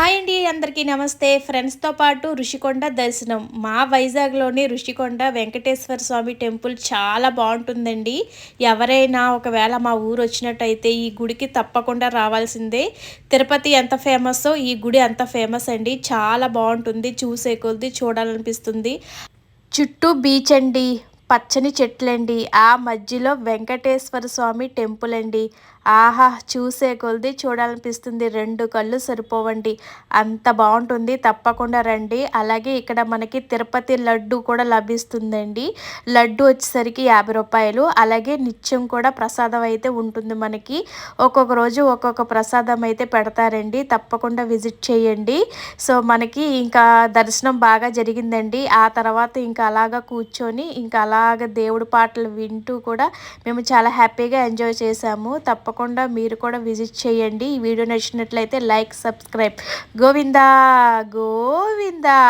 Hi అండి అందరికీ నమస్తే. ఫ్రెండ్స్‌తో పాటు ఋషికొండ దర్శనం. మా వైజాగ్‌లోని ఋషికొండ వెంకటేశ్వర స్వామి టెంపుల్ చాలా బావుంటుందండి. ఎవరైనా ఒకవేళ మా ఊరొచ్చినట్టయితే ఈ గుడికి తప్పకుండా రావాల్సిందే. తిరుపతి ఎంత ఫేమస్సో ఈ గుడి అంత ఫేమస్ అండి. చాలా బావుంటుంది. చూసే కొద్దీ చూడాలనిపిస్తుంది. చుట్టూ బీచ్ అండి. పచ్చని చెట్లండి. ఆ మధ్యలో వెంకటేశ్వర స్వామి టెంపుల్ అండి. ఆహా! చూసే కొద్దీ చూడాలనిపిస్తుంది. 2 కళ్ళు సరిపోవండి. అంత బావుంటుంది. తప్పకుండా రండి. అలాగే ఇక్కడ మనకి తిరుపతి లడ్డు కూడా లభిస్తుందండి. లడ్డు వచ్చేసరికి రూ. 50. అలాగే నిత్యం కూడా ప్రసాదం అయితే ఉంటుంది మనకి. ఒక్కొక్క రోజు ఒక్కొక్క ప్రసాదం అయితే పెడతారండి. తప్పకుండా విజిట్ చేయండి. సో, మనకి ఇంకా దర్శనం బాగా జరిగిందండి. ఆ తర్వాత ఇంకా అలాగా కూర్చొని ఇంకా అలాగ దేవుడి పాటలు వింటూ కూడా మేము చాలా హ్యాపీగా ఎంజాయ్ చేశాము. తప్పకుండా మీరు కూడా విజిట్ చేయండి. ఈ వీడియో నచ్చినట్లయితే లైక్, సబ్స్క్రైబ్. గోవిందా గోవిందా.